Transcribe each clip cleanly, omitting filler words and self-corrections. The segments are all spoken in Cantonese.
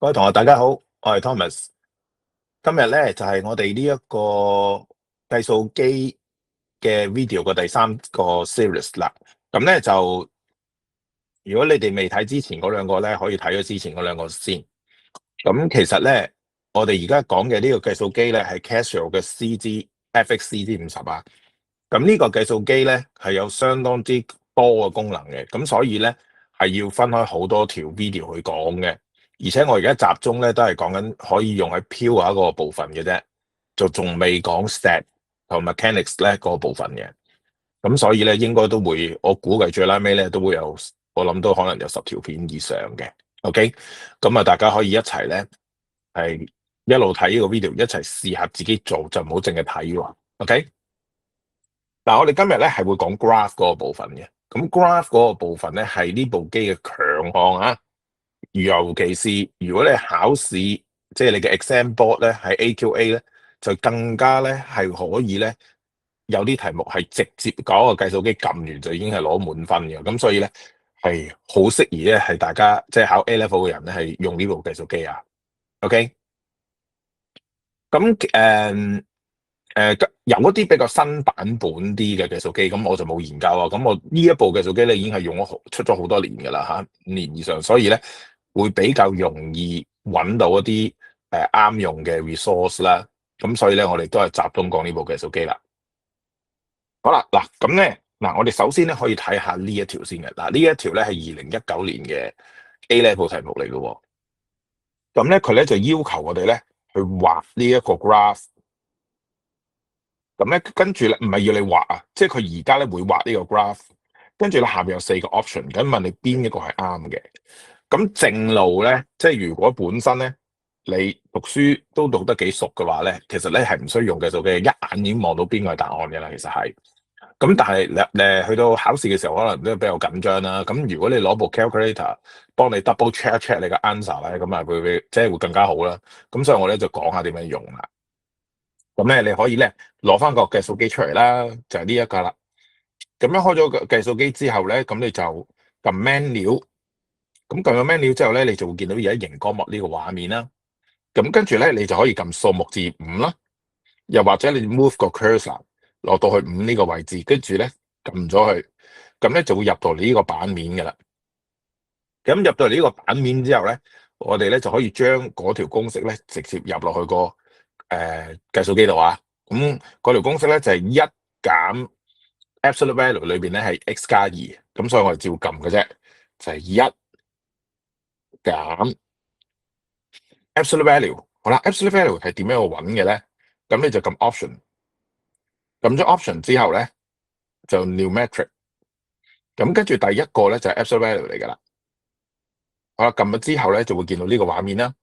各位同學大家好，我係 Thomas。今日咧就係我哋呢一個計數機嘅 video 嘅第三個 series 啦。咁咧就如果你哋未睇之前嗰兩個咧，可以睇咗之前嗰兩個先。咁其實咧，我哋而家講嘅呢個計數機咧係 Casio 嘅 FX-CG50啊。咁呢個計數機咧係有相當之多嘅功能嘅，咁所以咧係要分開好多條 video 去講嘅。而且我而家集中咧都係講緊可以用喺 pure 嗰個部分嘅啫，就仲未講 stat 同 mechanics 咧嗰個部分嘅。咁所以咧應該都會，我估計最拉尾咧都會有，我諗都可能有10條片以上嘅。OK，咁啊大家可以一齊咧係一路睇呢個 video，一齊試下自己做，就唔好淨係睇喎。OK。嗱，我哋今日咧係會講 graph 嗰個部分嘅。咁 graph 嗰個部分咧係呢部機嘅強項啊。尤其是如果你考試，即係你嘅 exam board 咧喺 AQA 咧，就更加咧係可以咧有啲題目係直接講個計數機撳完就已經係攞滿分嘅。咁所以咧係好適宜咧係大家即係考 A level 嘅人咧係用呢部計數機啊。OK，咁有一啲比較新版本啲嘅計數機，咁我就冇研究啊。咁我呢一部計數機咧已經係用咗出咗好多年㗎啦嚇，5年以上，所以咧會比較容易揾到一啲啱用嘅 resource 啦。咁所以咧我哋都係集中講呢部計數機啦。好啦，嗱咁咧嗱，我哋首先咧可以睇下呢一條先嘅。嗱，呢一條咧係2019年嘅 A level 題目嚟嘅喎。咁咧佢咧就要求我哋咧去畫呢一個 graph。咁咧，跟住咧唔係要你畫啊，即係佢而家咧會畫呢個 graph，跟住咧下邊有4個 option，咁問你邊一個係啱嘅。咁正路咧，即係如果本身咧你讀書都讀得幾熟嘅話咧，其實咧係唔需要用計數機，一眼已經望到邊個係答案嘅啦。其實係，咁但係去到考試嘅時候，可能都比較緊張啦。咁如果你攞部 calculator 幫你 double check 你嘅 answer 咧，咁啊會即係會更加好啦。咁所以我咧就講下點樣用啦。咁咧，你可以咧攞翻個計數機出嚟啦，就係呢一個啦。咁樣開咗個計數機之後咧，咁你就撳 menu，咁撳咗 menu 之後咧，你就會見到而家熒光幕呢個畫面啦。咁跟住咧，你就可以撳數目字5啦，又或者你 move 個 cursor 落到去5呢個位置，跟住咧撳咗去，咁咧就會入到你呢個版面㗎啦。咁入到嚟呢個版面之後咧，我哋咧就可以將嗰條公式咧直接入落去個計數機度啊。咁嗰條公式咧就係1減 absolute value 裏邊咧係 x 加2，咁所以我哋照撳嘅啫，就係1減 absolute value。好啦，absolute value 係點樣去揾嘅咧？咁你就撳 option，撳咗 option 之後咧就 numeric，咁跟住第一個咧就係 absolute value 嚟噶啦。好啦，撳咗之後咧就會見到呢個畫面啦。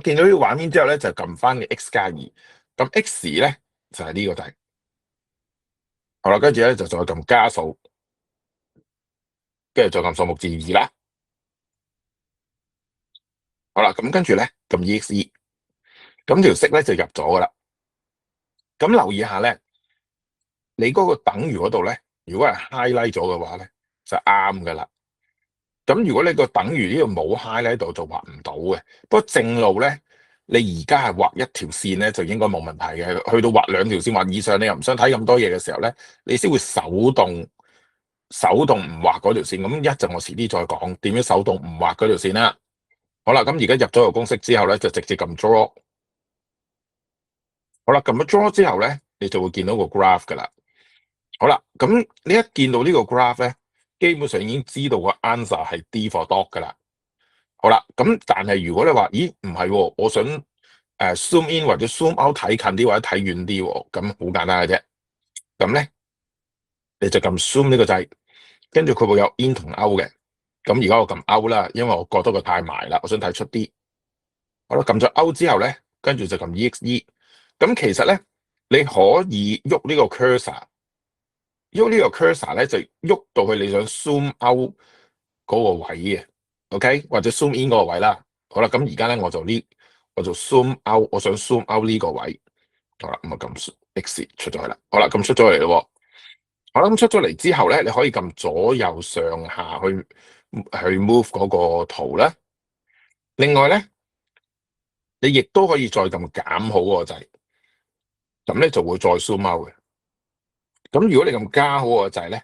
見到呢個畫面之後咧就撳翻嘅 x 加2，咁 x 咧就係呢個題。好啦，跟住咧就再撳加數，跟住再撳數目字2啦。好啦，咁跟住咧撳 exe，咁條式咧就入咗噶啦。咁留意下咧，你嗰個等於嗰度咧，如果係 highlight 咗嘅話咧，就啱噶啦。咁如果你個等於呢度冇 highlight 喺度，就畫唔到嘅。不過正路咧，你而家係畫一條線咧，就應該冇問題嘅。去到畫2條線或以上，你又唔想睇咁多嘢嘅時候咧，你先會手動唔畫嗰條線。咁一陣我遲啲再講點樣手動唔畫嗰條線啦。好啦，咁而家入咗個公式之後咧，就直接撳 draw。好啦，撳咗 draw 之後咧，你就會見到個 graph 噶啦。好啦，咁你一見到呢個 graph 咧，基本上已經知道個 answer 係 D for dog 噶啦。好啦，咁但係如果你話，咦唔係喎，我想zoom in 或者 zoom out 睇近啲或者睇遠啲喎，咁好簡單嘅啫。咁咧你就撳 zoom 呢個掣，跟住佢會有 in 同 out 嘅。咁而家我撳 out 啦，因為我覺得佢太埋啦，我想睇出啲。好啦，撳咗 out 之後咧，跟住就撳 exe。咁其實咧，你可以喐呢個 cursor，喐呢個 cursor 咧就喐到去你想 zoom out 嗰個位嘅 ，OK， 或者 zoom in 嗰個位啦。好啦，咁而家咧我就 zoom out，我想 zoom out 呢個位。好啦，咁啊撳 X 出咗去啦。好啦，咁出咗嚟咯。好啦，咁出咗嚟之後咧，你可以撳左右上下去 move 嗰個圖啦。另外咧，你亦都可以再撳減號嗰個掣，咁咧就會再 zoom out 嘅。咁如果你撳加號嗰個掣咧，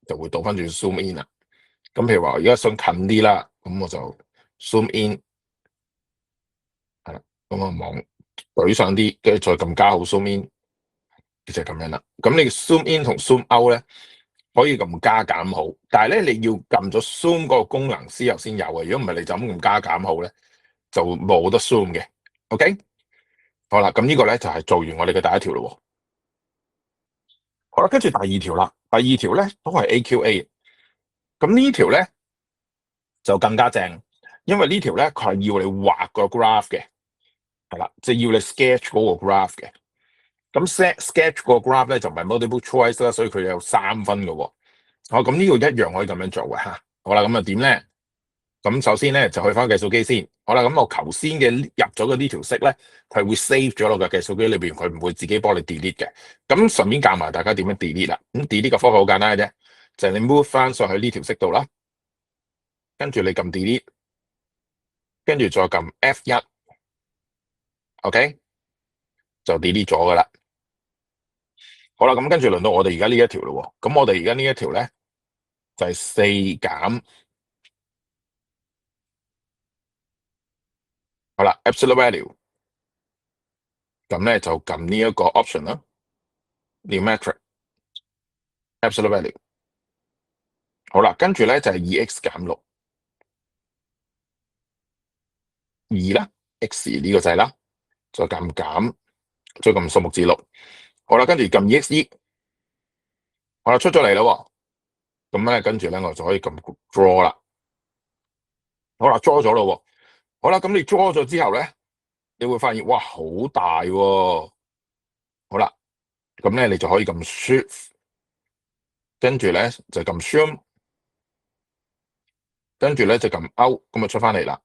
就會倒翻轉 zoom in 啦。咁譬如話，而家想近啲啦，咁我就 zoom in 係啦，咁啊望舉上啲，跟住再撳加號 zoom in，就係咁樣啦。咁你 zoom in 同 zoom out 咧，可以撳加減號，但係咧你要撳咗 zoom 嗰個功能之後先有嘅。如果唔係，你就咁撳加減號咧，就冇得 zoom 嘅。OK，好啦，咁呢個咧就係做完我哋嘅第一條咯。好啦，跟住第二條啦，第二條咧都係 AQA，咁呢條咧就更加正，因為呢條咧佢係要你畫個 graph 嘅，係啦，即係要你 sketch 嗰個 graph 嘅。咁 sketch 個 graph 咧就唔係 multiple choice 啦，所以佢有3分嘅喎。好，咁呢個一樣可以咁樣做嘅嚇。好啦，咁啊點咧？咁首先咧就去翻計數機先。好啦，咁我頭先嘅入咗嘅呢條式咧，佢會 save 咗落個計數機裏邊，佢唔會自己幫你 delete 嘅。咁順便教埋大家點樣 delete 啦。咁 delete 個方法好簡單嘅啫，就係你 move 翻上去呢條式度啦，跟住你撳 delete，跟住再撳 F1，OK，就 delete 咗噶啦。好啦，咁跟住輪到我哋而家呢一條咯。咁我哋而家呢一條咧就係4減，好啦 ，absolute value，咁咧就撳呢一個 option 啦 ，numeric absolute value。好啦，跟住咧就係 2x 減6，2啦 ，x 呢個掣啦，再撳減，再撳數目字6。好啦，跟住撳 exe，好啦，出咗嚟啦。咁咧跟住咧我就可以撳 draw 啦。好啦，draw 咗咯。好啦，咁你 draw 咗之後咧，你會發現哇好大喎。好啦，咁咧你就可以撳 shift，跟住咧就撳 zoom，跟住咧就撳 out，咁就出翻嚟啦。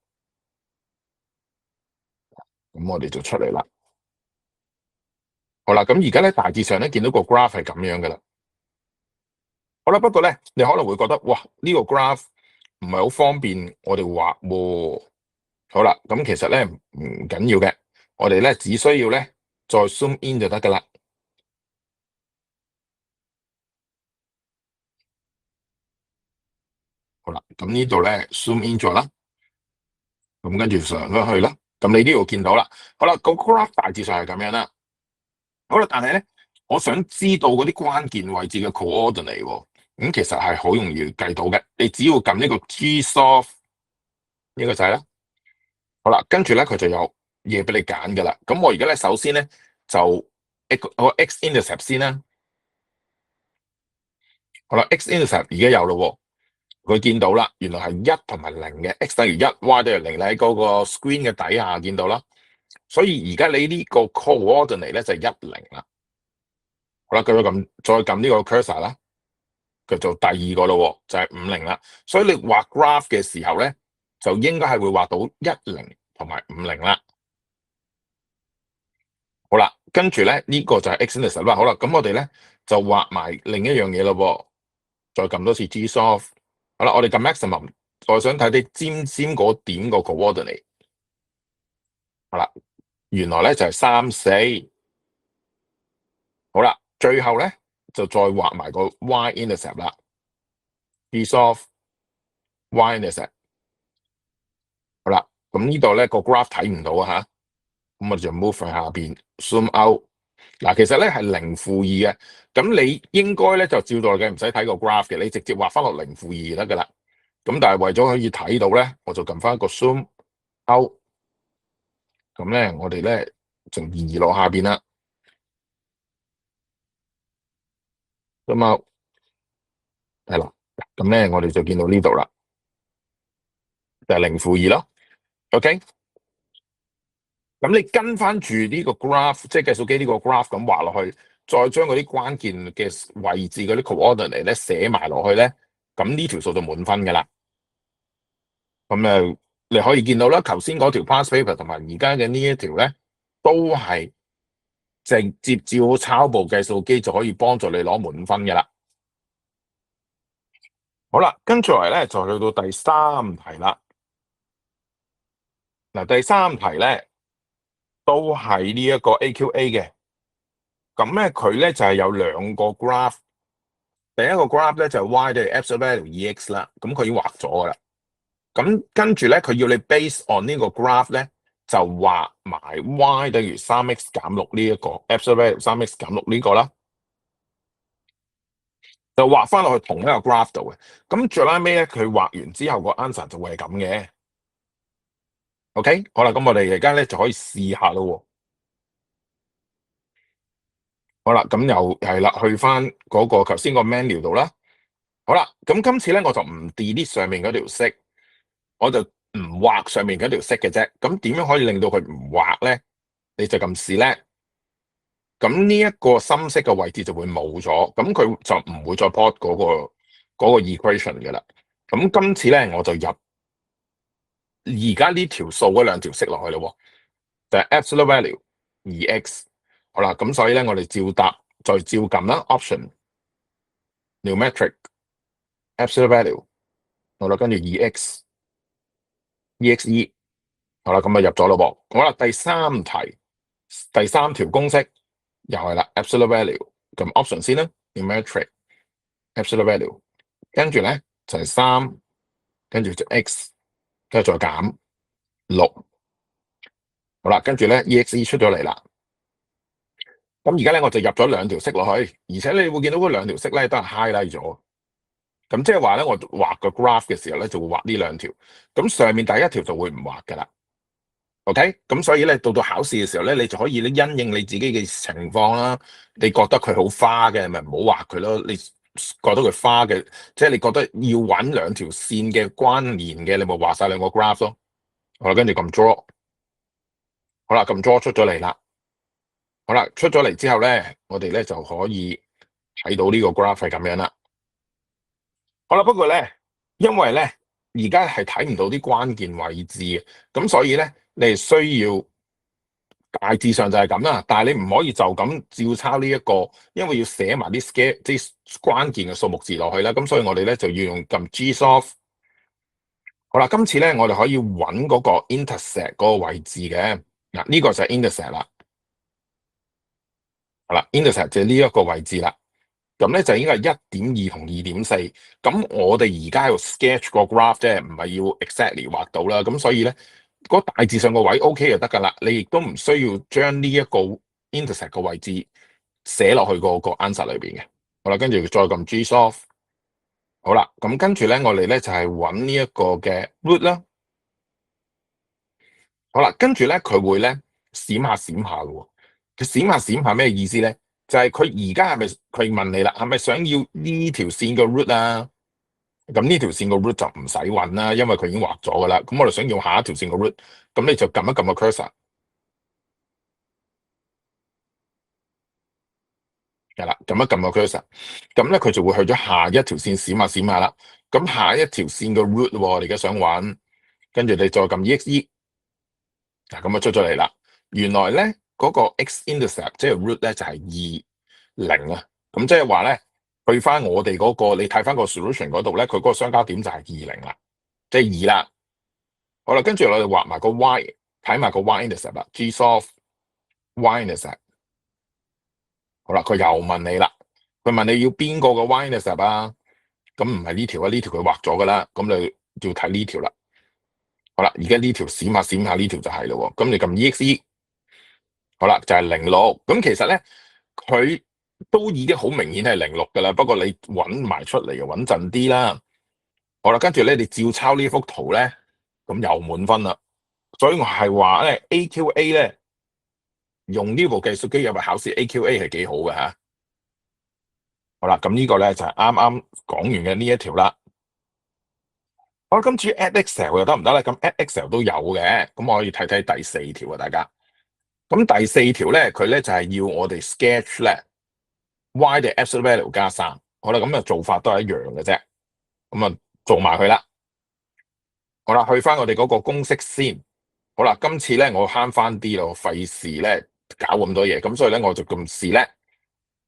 咁我哋就出嚟啦。好啦，咁而家咧大致上咧見到個 graph 係咁樣噶啦。好啦，不過咧你可能會覺得哇呢個 graph 唔係好方便我哋畫喎。好啦，咁其實咧唔緊要嘅，我哋咧只需要咧再 zoom in 就得噶啦。好啦，咁呢度咧 zoom in 咗啦，咁跟住上咗去啦。咁你呢度見到啦。好啦，個 graph 大致上係咁樣啦。好啦，但係咧，我想知道嗰啲關鍵位置嘅 coordinate 喎，咁其實係好容易計到嘅。你只要撳呢個 Gsolve 呢個掣啦。好啦，跟住咧佢就有嘢俾你揀噶啦。咁我而家咧首先咧就個 x-intercept 先啦。好啦，x-intercept 而家有咯喎，佢見到啦，原來係1同埋0嘅，x 等於1，y 等於0，你喺嗰個 screen 嘅底下見到啦。所以而家你呢個 coordinate 咧就係10啦。好啦，再撳呢個 cursor 啦，佢做第二個咯，就係50啦。所以你畫 graph 嘅時候咧，就應該係會畫到10同埋50啦。好啦，跟住咧呢個就係 x-intercept 啦。好啦，咁我哋咧就畫埋另一樣嘢咯，再撳多次 Gsolve。好啦，我哋撳 maximum，再想睇啲尖尖嗰點個 coordinate。好啦，原來咧就係3、4。好啦，最後咧就再畫埋個 y-intercept 啦 ，Gsolve y-intercept。好啦，咁呢度咧個 graph 睇唔到啊吓，咁我哋就 move 去下邊 zoom out。嗱，其實咧係0-2嘅，咁你應該咧就照到嘅，唔使睇個 graph 嘅，你直接畫翻落0-2就得噶啦。咁但係為咗可以睇到咧，我就撳翻個 zoom out。咁咧我哋咧就移落下邊啦。咁啊係啦，咁咧我哋就見到呢度啦，就係0-2咯。OK。咁你跟翻住呢個 graph，即係計數機呢個 graph 咁畫落去，再將嗰啲關鍵嘅位置嗰啲 coordinate 咧寫埋落去咧，咁呢條數就滿分噶啦。咁你可以見到啦，頭先嗰條 past paper 同埋而家嘅呢一條咧，都係直接照抄部計數機就可以幫助你攞滿分噶啦。好啦，跟住嚟咧就去到第3題啦。嗱，第三題咧都係呢一個 AQA 嘅，咁咧佢咧就係有兩個 graph，第一個 graph 咧就係 y 等於 absolute value EX 啦，咁佢已經畫咗噶啦。咁跟住咧，佢要你 base on 呢個 graph 咧，就畫埋 y 等於 3x 減6呢一個 absolute value 3x 減6呢個啦，就畫翻落去同一個 graph 度嘅。咁最拉尾咧，佢畫完之後個 answer 就會係咁嘅。OK，好啦，咁我哋而家咧就可以試下咯。好啦，咁又係啦，去翻嗰個頭先個 menu 度啦。好啦，咁今次咧我就唔 delete 上面嗰條色，我就唔畫上面嗰條色嘅啫。咁點樣可以令到佢唔畫咧？你就咁試咧。咁呢一個深色嘅位置就會冇咗，咁佢就唔會再 plot 嗰個 equation 嘅啦。咁今次咧我就入而家呢條數嗰兩條色落去咯，就係 absolute value 2x。好啦，咁所以咧我哋照答，再照撳啦 option numeric absolute value。好啦，跟住 2x exe。好啦，咁啊入咗咯噃。好啦，第三條公式又係啦 absolute value，咁 option 先啦 numeric absolute value，跟住咧就係3，跟住就 x，跟住再減6。好啦，跟住咧 exe 出咗嚟啦。咁而家咧我就入咗兩條色落去，而且你會見到嗰兩條色咧都係 highlight 咗。咁即係話咧，我畫個 graph 嘅時候咧就會畫呢兩條，咁上面第一條就會唔畫噶啦。OK，咁所以咧到考試嘅時候咧，你就可以咧因應你自己嘅情況啦。你覺得佢好花嘅，咪唔好畫佢咯。你覺得佢花嘅，即係你覺得要揾兩條線嘅關聯嘅，你咪畫晒兩個 graph 咯。好啦，跟住撳 draw，好啦，撳 draw 出咗嚟啦。好啦，出咗嚟之後咧，我哋咧就可以睇到呢個 graph 係咁樣啦。好啦，不過咧，因為咧而家係睇唔到啲關鍵位置嘅，咁所以咧你係需要。大致上就係咁啦，但係你唔可以就咁照抄呢一個，因為要寫埋啲 scale 即係關鍵嘅數目字落去啦。咁所以我哋咧就要用撳 Gsolve。好啦，今次咧我哋可以揾嗰個 intersect 嗰個位置嘅。嗱，呢個就係 intersect 啦。好啦，intersect 就係呢一個位置啦。咁咧就應該係1.2同2.4。咁我哋而家喺度 sketch 個 graph 啫，唔係要 exactly 畫到啦。咁所以咧。嗰大致上個位 OK 就得㗎啦，你亦都唔需要將呢一個 intersect 個位置寫落去個 answer 裏邊嘅。好啦，跟住再撳 Gsolve。好啦，咁跟住咧，我哋咧就係揾呢一個嘅 root 啦。好啦，跟住咧佢會咧閃下閃下嘅喎。佢閃下閃下咩意思咧？就係佢而家係咪佢問你啦？係咪想要呢條線嘅 root 啊？咁呢條線個 root 就唔使揾啦，因為佢已經畫咗噶啦。咁我哋想要下一條線個 root，咁你就撳一撳個 cursor，係啦，撳一撳個 cursor，咁咧佢就會去咗下一條線閃下閃下啦。咁下一條線個 root，我哋而家想揾，跟住你再撳 exe，嗱咁啊出咗嚟啦。原來咧嗰個 x-intercept 即係 root 咧就係20啊。咁即係話咧，去翻我哋嗰個，你睇翻個 solution 嗰度咧，佢嗰個相交點就係20啦，即係2啦。好啦，跟住我哋畫埋個 y， 睇埋個 y-intercept 啦 ，Gsolve y-intercept。好啦，佢又問你啦，佢問你要邊個嘅 y-intercept 啊？咁唔係呢條啊，呢條佢畫咗噶啦，咁你要睇呢條啦。好啦，而家呢條閃下閃下呢條就係咯，咁你撳 exe，好啦，就係06。咁其實咧，佢都已經好明顯係06噶啦，不過你揾埋出嚟就穩陣啲啦。好啦，跟住咧你照抄呢幅圖咧，咁又滿分啦。所以我係話咧 AQA 咧用呢部計數機入去考試 AQA 係幾好嘅吓。好啦，咁呢個咧就係啱啱講完嘅呢一條啦。好，咁至於 add Excel 又得唔得咧？咁 add Excel 都有嘅，咁我可以睇睇第四條啊，大家。咁第四條咧，佢咧就係要我哋 sketch 咧 y 嘅 absolute value 加3。好啦，咁啊做法都係一樣嘅啫。咁啊做埋佢啦。好啦，去翻我哋嗰個公式先。好啦，今次咧我慳翻啲咯，費事咧搞咁多嘢，咁所以咧我就咁試咧，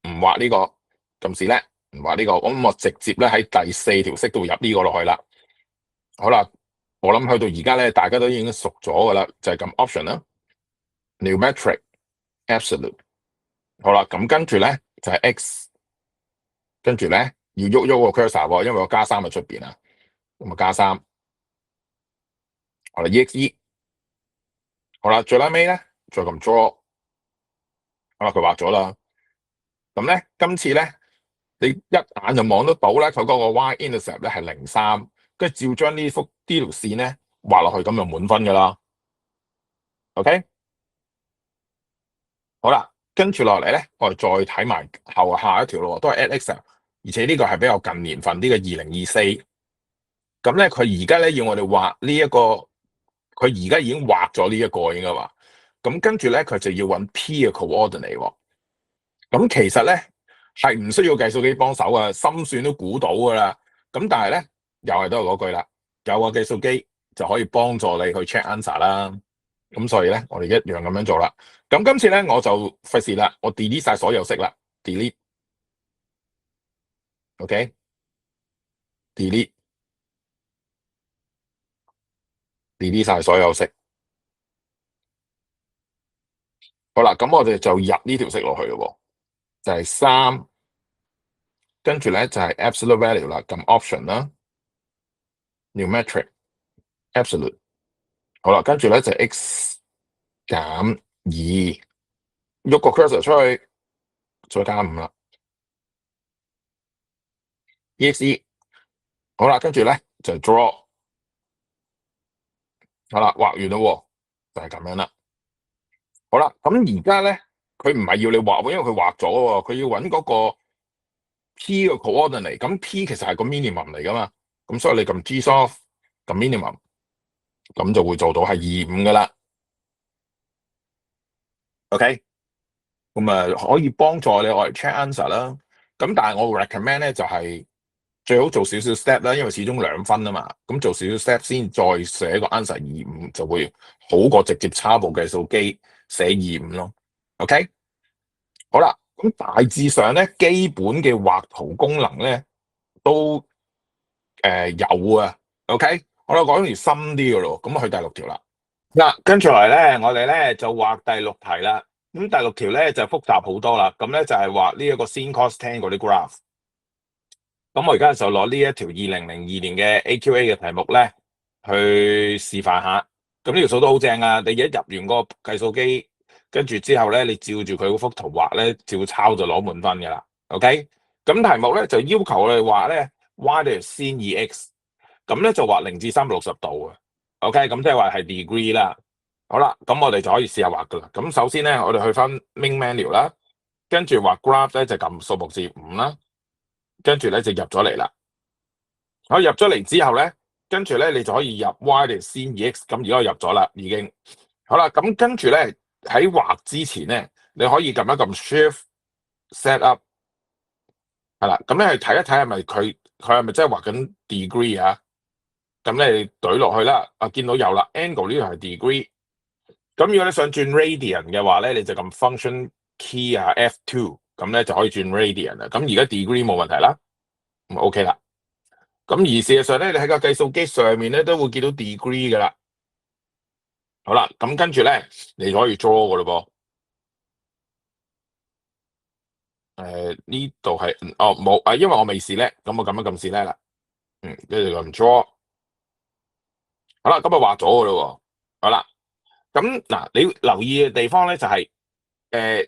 唔畫呢個，咁試咧唔畫呢個，咁我直接咧喺第四條式度入呢個落去啦。好啦，我諗去到而家咧，大家都已經熟咗噶啦，就係撳 option 啦，Numeric Absolute。好啦，咁跟住咧就係 X，跟住咧要喐個 cursor 喎，因為個加三喺出邊啊，咁啊加三，好啦 EXE，好啦，最拉尾咧再撳 draw，好啦佢畫咗啦，咁咧今次咧你一眼就望得到咧，佢嗰個 y-intercept 咧係0.3，跟住照將呢條線咧畫落去，咁就滿分噶啦。OK，好啦，跟住落嚟咧，我哋再睇埋下一條咯，都係 Excel，而且呢個係比較近年份，呢個2024。咁咧，佢而家咧要我哋畫呢一個，佢而家已經畫咗呢一個應該話。咁跟住咧，佢就要揾 P 嘅 coordinate 喎。咁其實咧係唔需要計數機幫手啊，心算都估到噶啦。咁但係咧，又係都係嗰句啦，有個計數機就可以幫助你去 check answer 啦。咁所以咧，我哋一樣咁樣做啦。咁今次咧，我就費事啦，我 delete 晒所有式啦，delete，OK，delete 晒所有式。好啦，咁我哋就入呢條式落去咯，就係3，跟住咧就係 absolute value 啦，撳 option 啦，numeric absolute。好啦，跟住咧就 x 減2，喐個 cursor 出去，再加5啦，exe。好啦，跟住咧就 draw。好啦，畫完咯，就係咁樣啦。好啦，咁而家咧，佢唔係要你畫喎，因為佢畫咗喎，佢要揾嗰個 P 嘅 coordinate。咁 P 其實係個 minimum 嚟噶嘛，咁所以你撳 Gsolve，撳 minimum，咁就會做到係25噶啦。OK，咁可以幫助你我嚟 check answer 啦。咁但係我 recommend 咧就係最好做少少 step 啦，因為始終2分啊嘛。咁做少少 step 先，再寫個 answer 25就會好過直接抄部計數機寫25咯。OK。好啦，咁大致上咧，基本嘅畫圖功能咧都有啊。OK，好啦，講條深啲嘅咯，咁去第6條啦。嗱，跟住嚟咧，我哋咧就畫第6題啦。咁第6條咧就複雜好多啦。咁咧就係畫呢一個 sin cos tan 嗰啲 graph。咁我而家就攞呢一條2002年嘅 AQA 嘅題目咧去示範下。咁呢條數都好正啊！你一入完個計數機，跟住之後咧，你照住佢嗰幅圖畫咧，照抄就攞滿分噶啦。OK，咁題目咧就要求我哋畫咧 y 等於 sin 2x，咁咧就畫0至360度啊。OK，咁即係話係 degree 啦。好啦，咁我哋就可以試下畫噶啦。咁首先咧，我哋去翻 main menu 啦，跟住畫 graph 咧就撳數目字5啦，跟住咧就入咗嚟啦。好，入咗嚟之後咧，跟住咧你就可以入 y 等於 sin 2x，咁而家入咗啦，已經。好啦，咁跟住咧喺畫之前咧，你可以撳一撳 Shift Set Up， 係啦，咁咧去睇一睇係咪佢係咪真係畫緊 degree 啊？咁你懟落去啦，見到有啦 ，angle 呢度係 degree。咁如果你想轉 radian 嘅話咧，你就撳 Function Key 啊 F2，咁咧就可以轉 radian 啦。咁而家 degree 冇問題啦，咁 OK 啦。咁而事實上咧，你喺個計數機上面咧都會見到 degree 噶啦。好啦，咁跟住咧，你就可以 draw 噶咯噃。呢度係冇啊，因為我未試叻，咁我撳一撳試叻啦。跟住撳 draw。好啦，咁啊畫咗噶咯。好啦，咁嗱，你留意嘅地方咧就係、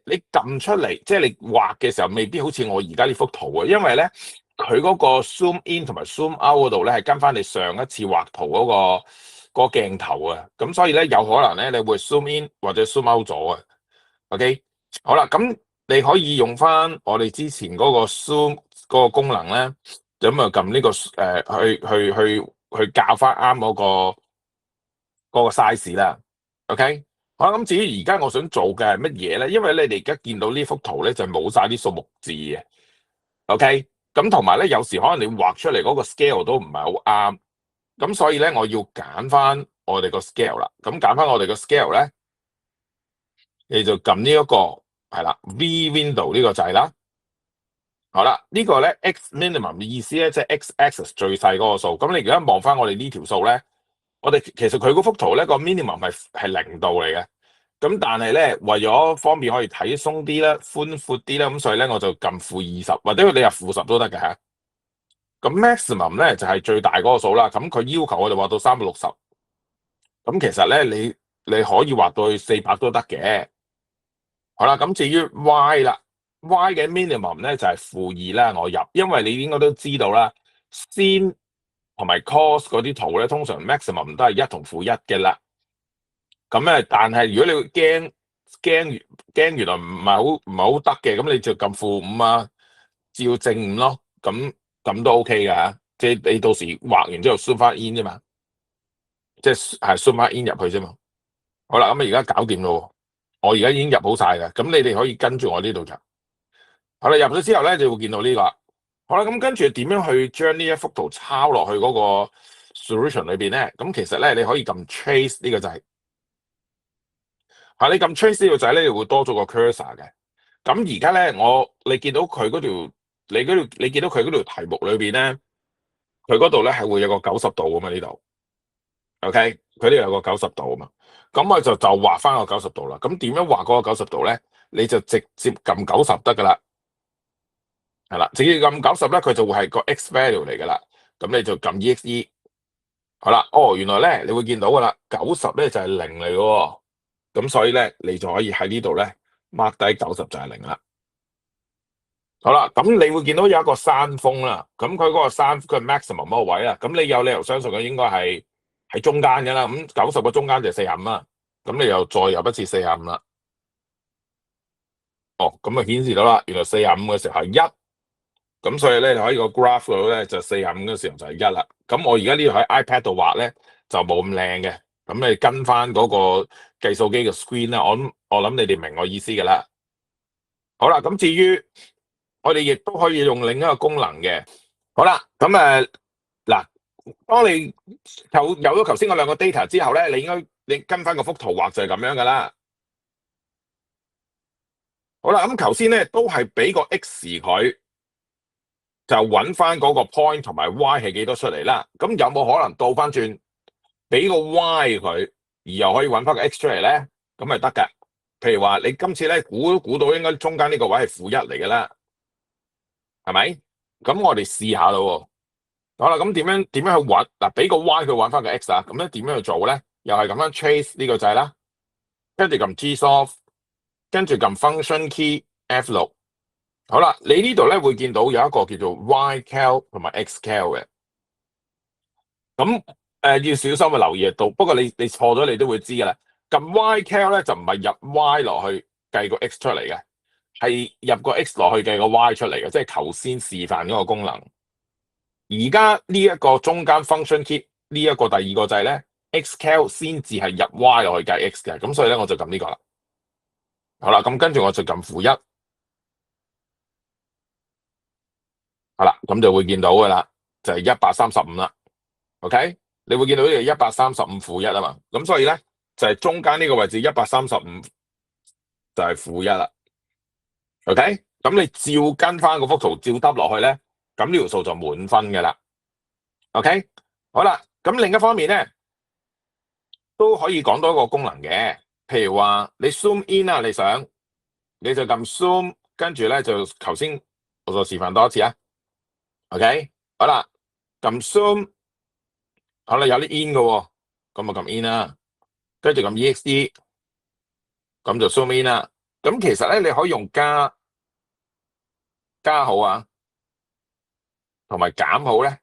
你撳出嚟，即係你畫嘅時候，未必好似我而家呢幅圖啊，因為咧佢嗰個 zoom in 同埋 zoom out 嗰度咧係跟翻你上一次畫圖嗰個鏡頭啊，咁所以咧有可能咧你會 zoom in 或者 zoom out 咗啊。OK，好啦，咁你可以用翻我哋之前嗰個 zoom 嗰個功能咧，咁啊撳呢個去校翻啱嗰個 size 啦。OK，好啦，咁至於而家我想做嘅係乜嘢咧？因為你哋而家見到呢幅圖咧就冇晒啲數目字嘅。OK，咁同埋咧有時可能你畫出嚟嗰個 scale 都唔係好啱，咁所以咧我要揀翻我哋個 scale 啦。咁揀翻我哋個 scale 咧，你就撳呢一個係啦 V window 呢個掣啦。好啦，呢個咧 X minimum 嘅意思咧，即係 X axis 最細嗰個數。咁你而家望翻我哋呢條數咧，我哋其實佢嗰幅圖咧個 minimum 係0度嚟嘅，咁但係咧為咗方便可以睇鬆啲啦、寬闊啲啦，咁所以咧我就撳-20或者你入-10都得嘅嚇。咁 maximum 咧就係最大嗰個數啦，咁佢要求我哋畫到360，咁其實咧你可以畫到去400都得嘅。好啦，咁至於 Y 啦，Y 嘅 minimum 咧就係-2啦，我入，因為你應該都知道啦，sin 同埋 cos 嗰啲圖咧，通常 maximum 都係1同-1嘅啦。咁咧，但係如果你驚原來唔係好得嘅，咁你就撳-5啊，照正5咯，咁都 OK 㗎嚇，即係你到時畫完之後 zoom 翻 in 啫嘛，即係 zoom 翻 in 入去啫嘛。好啦，咁而家搞掂咯喎，我而家已經入好晒㗎，咁你哋可以跟住我呢度入。好啦，入咗之後咧，你會見到呢個啦。好啦，咁跟住點樣去將呢一幅圖抄落去嗰個 solution 裏邊咧？咁其實咧，你可以撳 trace 呢個掣。你撳 trace 呢個掣咧，你會多咗個 cursor 嘅。咁而家咧，你見到佢嗰條，你見到佢嗰條題目裏邊咧，佢嗰度咧係會有個90度㗎嘛呢度。OK，佢呢度有個90度啊嘛。咁我就畫翻個90度啦。咁點樣畫嗰個90度咧？你就直接撳90得㗎啦。係啦，直接撳90咧，佢就會係個 X value 嚟㗎啦。咁你就撳 EXE。好啦，原來咧你會見到㗎啦，90咧就係0嚟嘅喎。咁所以咧，你就可以喺呢度咧 mark 低90就係0啦。好啦，咁你會見到有一個山峰啦，咁佢嗰個山佢 maximum 嗰個位啦，咁你有理由相信佢應該係喺中間㗎啦。咁90個中間就係45啦，咁你又再入一次45啦。咁啊顯示到啦，原來45嘅時候係1，咁所以咧你可以個 graph 度咧就45嘅時候就係1啦。咁我而家呢度喺 iPad 度畫咧就冇咁靚嘅，咁你跟翻嗰個計數機嘅 screen 啦，我諗你哋明我意思㗎啦。好啦，咁至於我哋亦都可以用另一個功能嘅。好啦，咁嗱，當你有咗頭先嗰兩個 data 之後咧，你跟翻個幅圖畫就係咁樣㗎啦。好啦，咁頭先咧都係俾個 X 佢，就揾翻嗰個 point 同埋 Y 係幾多出嚟啦。咁有冇可能倒翻轉俾個 Y 佢，而又可以揾翻個 X 出嚟咧？咁咪得㗎。譬如話你今次咧估到應該中間呢個位係-1嚟㗎啦，係咪？咁我哋試下咯喎。好啦，咁點樣去揾？嗱，俾個 Y 佢揾翻個 X 啊。咁咧點樣去做咧？又係咁樣 trace 呢個掣啦，跟住撳 Gsolve，跟住撳 function key F6。好啦，你呢度咧會見到有一個叫做 ycal 同埋 xcal 嘅。咁要小心去留意到，不過你錯咗你都會知㗎啦。撳 ycal 咧就唔係入 y 落去計個 x 出嚟嘅，係入個 x 落去計個 y 出嚟嘅，即係頭先示範嗰個功能。而家呢一個中間 function key 呢一個第二個掣咧 xcal 先至係入 y 落去計 x 嘅，咁所以咧我就撳呢個啦。好啦，咁跟住我就撳-1。好啦，咁就會見到㗎啦，就係135啦。OK，你會見到呢個135-1啊嘛，咁所以咧就係中間呢個位置135就係-1啦。OK，咁你照跟翻嗰幅圖照耷落去咧，咁呢條數就滿分㗎啦。OK，好啦，咁另一方面咧都可以講多一個功能嘅，譬如話你 zoom in 啊，你就撳 zoom，跟住咧就頭先我再示範多一次啊。OK，好啦，撳 zoom，好啦，有啲 in 嘅喎，咁就撳 in 啦，跟住撳 exe，咁就 zoom in 啦。咁其實咧你可以用加號啊，同埋減號咧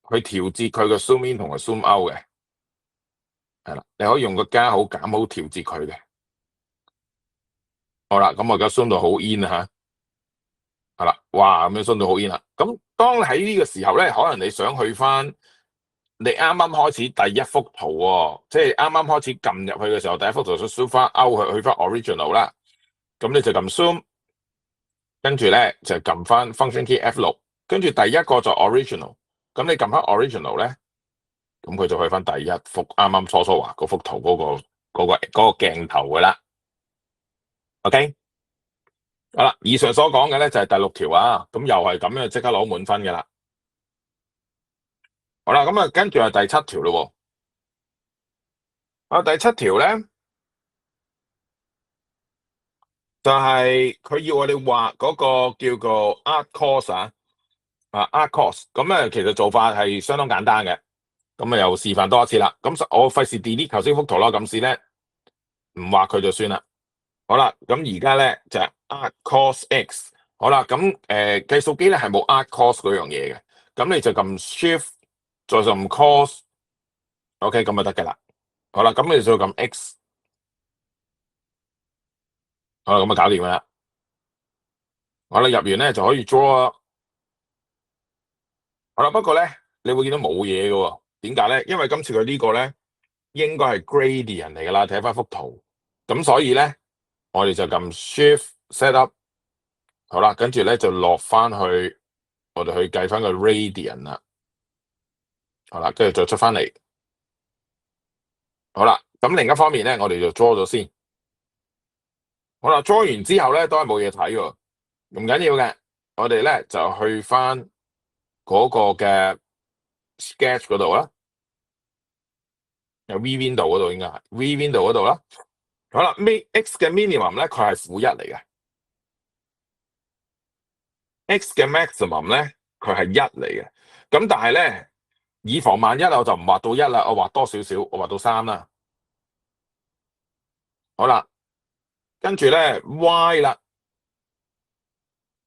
去調節佢嘅 zoom in 同埋 zoom out 嘅，係啦，你可以用個加號減號調節佢嘅。好啦，咁我而家 zoom 到好 in 啊嚇。係啦，哇咁樣升到好煙啦。咁當喺呢個時候咧，可能你想去翻你啱啱開始第一幅圖喎，即係啱啱開始撳入去嘅時候，第一幅圖想 zoom 翻 out 去翻 original 啦。咁你就撳 zoom，跟住咧就撳翻 function key F6，跟住第一個就 original。咁你撳翻 original 咧，咁佢就去翻第一幅啱啱初畫嗰幅圖嗰個鏡頭噶啦。OK。好啦，以上所講嘅咧就係第6條啊，咁又係咁樣即刻攞滿分嘅啦。好啦，咁啊跟住係第7條咯喎。第七條咧就係、佢要我哋畫嗰個叫做 art course art course， 咁其實做法係相當簡單嘅，咁又示範多一次啦。咁我費事 delete 頭先幅圖啦，咁先咧唔畫佢就算啦。好啦，咁而家咧就係 art course X。好啦，咁計數機咧係冇 art course 嗰樣嘢嘅，咁你就撳 shift 再撳 course，OK 咁就得㗎啦。好啦，咁你就撳 X， 好啦，咁就搞掂啦。好啦，入完咧就可以 draw 啦。好啦，不過咧你會見到冇嘢嘅喎，點解咧？因為今次佢呢個咧應該係 gradient 嚟㗎啦，睇翻幅圖。咁所以咧我哋就撳 shift set up， 好啦，跟住咧就落翻去，我哋去計翻個 radian 啦。好啦，跟住再出翻嚟。好啦，咁另一方面咧，我哋就 draw 咗先。好啦，draw 完之後咧都係冇嘢睇喎，唔緊要嘅。我哋咧就去翻嗰個嘅 sketch 嗰度啦，有 V window 嗰度應該係 V window 嗰度啦。好啦，X 嘅 minimum 咧佢係負一嚟嘅，X 嘅 maximum 咧佢係一嚟嘅。咁但係咧，以防萬一，我就唔畫到一啦，我畫多少少，我畫到3啦。好啦，跟住咧 Y 啦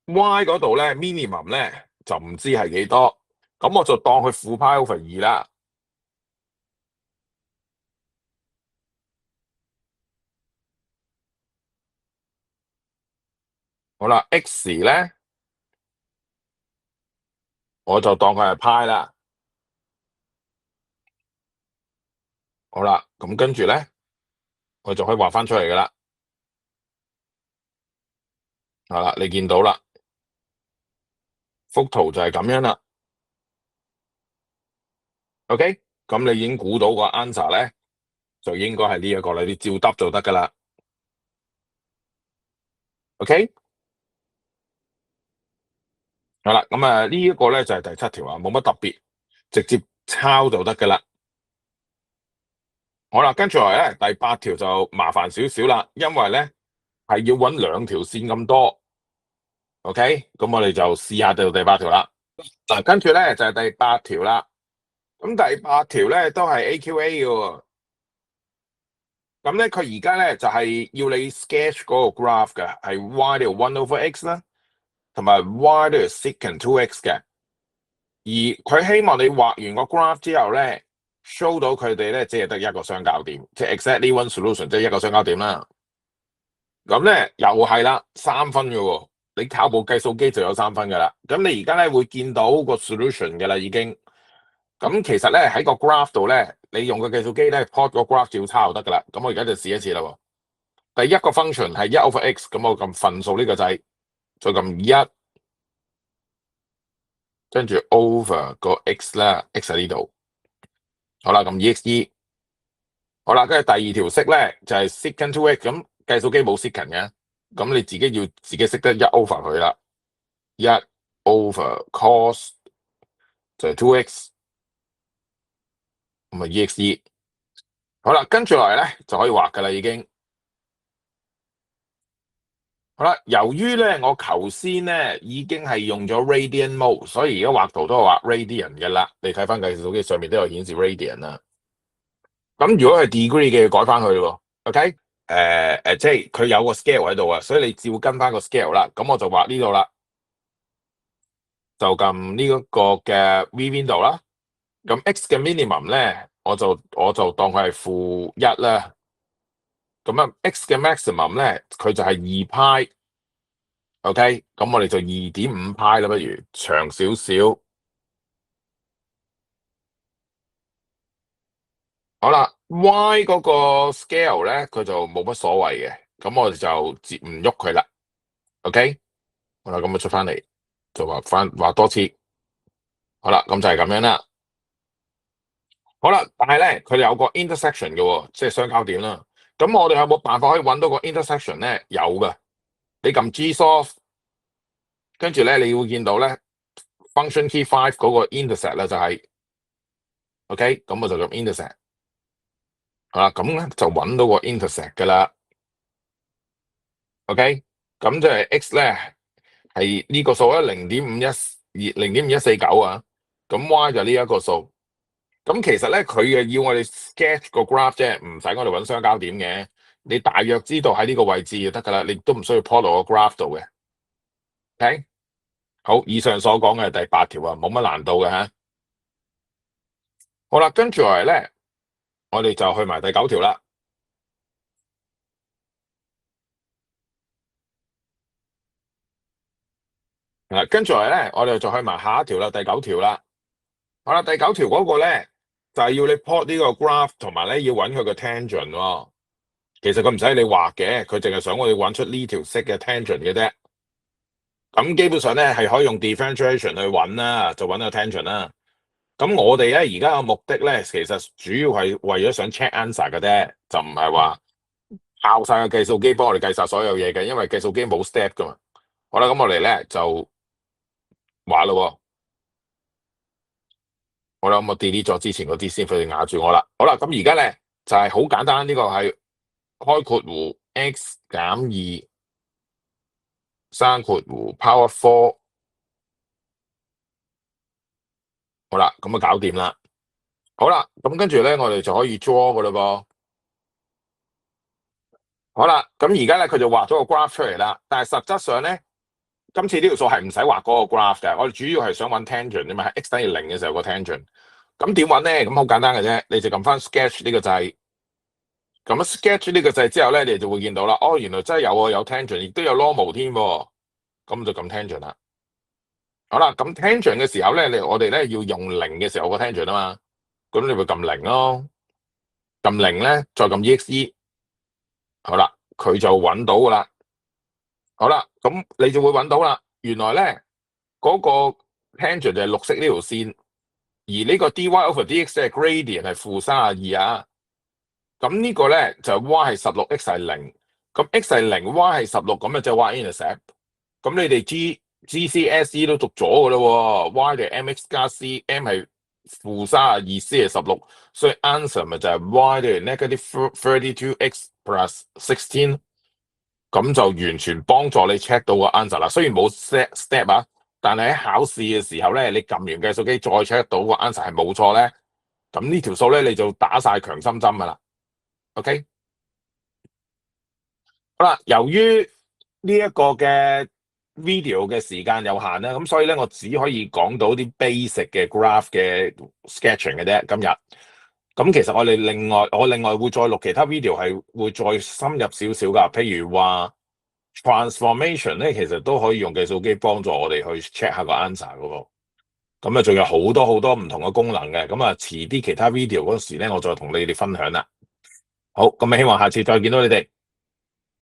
，Y 嗰度咧 minimum 咧就唔知係幾多，咁我就當佢負派 over 2啦。好啦，X 咧我就當佢係派啦。好啦，咁跟住咧我就可以畫翻出嚟噶啦。好啦，你見到啦，幅圖就係咁樣啦。OK，咁你已經估到個 answer 咧，就應該係呢一個啦，你照答就得噶啦。OK，好啦，咁呢一個咧就係第7條啊，冇乜特別，直接抄就得噶啦。好啦，跟住落嚟咧，第8條就麻煩少少啦，因為咧係要搵2條線咁多。OK，咁我哋就試下到第8條啦。嗱，跟住咧就係第8條啦。咁第8條咧都係 AQA 嘅喎。咁咧佢而家咧就係要你 sketch 嗰個 graph 嘅，係 y 呢度1/x 啦，同埋 y 呢度 secant 2x 嘅。而佢希望你畫完個 graph 之後咧 ，show 到佢哋咧只係得一個相交點，即係 exactly one solution，即係一個相交點啦。咁咧又係啦，3分嘅喎，你靠部計數機就有3分嘅啦。咁你而家咧會見到個 solution 嘅啦，已經。咁其實咧喺個 graph 度咧，你用個計數機咧 plot 個 graph 照抄就得噶啦。咁我而家就試一次啦。第一個 function 係1/x，咁我撳分數呢個掣，再撳1，跟住 over 個 x 啦 ，x 喺呢度。好啦，咁 exe， 好啦，跟住第2條式咧就係 secant 2x，咁計數機冇 secant 嘅，咁你自己要自己識得1/over 佢啦，1/over cos 就係 2x， 咁啊 exe。好啦，跟住落嚟咧就可以畫噶啦，已經。好啦，由於咧我頭先咧已經係用咗 radian mode，所以而家畫圖都係畫 radian 嘅啦。你睇翻計數機上面都有顯示 radian 啦。咁如果係 degree 嘅，要改翻佢喎。OK，即係佢有個 scale 喺度啊，所以你照跟翻個 scale 啦。咁我就畫呢度啦，就撳呢一個嘅 V window 啦。咁 x 嘅 minimum 咧，我就當佢係-1啦。咁啊 x 嘅 maximum 咧，佢就係2派。OK，咁我哋就2.5派啦，不如長少少。好啦，Y 嗰個 scale 咧，佢就冇乜所謂嘅，咁我哋就截唔喐佢啦。OK，好啦，咁啊出翻嚟就畫多次。好啦，咁就係咁樣啦。好啦，但係咧佢哋有個 intersection 嘅喎，即係相交點啦。咁我哋有冇辦法可以揾到個 intersection 咧？有嘅，你撳 Gsolve， 跟住咧你會見到咧 function key 5嗰個 intersect 咧就係 OK，咁我就撳 intersect。係啦，咁咧就揾到個 intersect 噶啦。OK，咁即係 x 咧係呢個數咧0.5149啊，咁 y 就呢一個數。咁其實咧佢嘅要我哋 sketch 個 graph 啫，唔使我哋揾相交點嘅。你大約知道喺呢個位置就得噶啦，你都唔需要 plot 落個 graph 度嘅。OK，好，以上所講嘅係第8條啊，冇乜難度嘅吓。好啦，跟住落嚟咧，我哋就去埋第9條啦。嗱，跟住落嚟咧，我哋就去埋下一條啦，第9條啦。好啦，第9條嗰個咧就係要你 plot 呢個 graph，同埋咧要揾佢個 tangent 喎。其實佢唔使你畫嘅，佢淨係想我哋揾出呢條式嘅 tangent 嘅啫。咁基本上咧係可以用 differentiation 去揾啦，就揾個 tangent 啦。咁我哋咧而家嘅目的咧，其實主要係為咗想 check answer 嘅啫，就唔係話靠晒個計數機幫我哋計晒所有嘢嘅，因為計數機冇 step 噶嘛。好啦，咁我哋咧就話咯。好啦，咁我 delete 咗之前嗰啲先，佢哋壓住我啦。好啦，咁而家咧就係好簡單，呢個係開括弧 x 減2生括弧 power 4。好啦，咁啊搞掂啦。好啦，咁跟住咧，我哋就可以 draw 噶啦噃。好啦，咁而家咧佢就畫咗個 graph 出嚟啦。但係實質上咧，今次呢條數係唔使畫嗰個 graph 嘅。我哋主要係想揾 tangent 啫嘛，喺 x 等於0嘅時候個 tangent。咁點揾咧？咁好簡單嘅啫，你就撳翻 sketch 呢個掣。咁 sketch 呢個掣之後咧，你就會見到啦。哦，原來真係有喎，有 tangent，亦都有 normal 添喎。咁就撳 tangent 啦。好啦，咁 tangent 嘅時候咧，我哋咧要用0嘅時候個 tangent 啊嘛。咁你會撳0咯，撳0咧，再撳 exe。好啦，佢就揾到噶啦。好啦，咁你就會揾到啦。原來咧嗰個 tangent 就係綠色呢條線，而呢個 dy over dx 嘅 gradient 係-32啊。咁呢個咧就 y 係16，x 係0。咁 x 係0，y 係16，咁啊就 y-intercept。咁你哋 GCSE 都讀咗噶啦喎，y 就 mx 加 c，m 係-32，c 係16，所以 answer 咪就係 y 等於 -32x plus 16。咁就完全幫助你 check 到個 answer 啦。雖然冇 step 啊，但係喺考試嘅時候咧，你撳完計數機再 check 到個 answer 係冇錯咧，咁呢條數咧你就打晒強心針噶啦。OK，好啦，由於呢一個嘅 video 嘅時間有限啦，咁所以咧我只可以講到啲 basic 嘅 graph 嘅 sketching 嘅啫。今日咁其實我另外會再錄其他 video 係會再深入少少噶，譬如話 transformation 咧，其實都可以用計數機幫助我哋去 check 下個 answer 嗰個。咁啊，仲有好多好多唔同嘅功能嘅。咁啊，遲啲其他 video 嗰時咧，我再同你哋分享啦。好，咁啊，希望下次再見到你哋。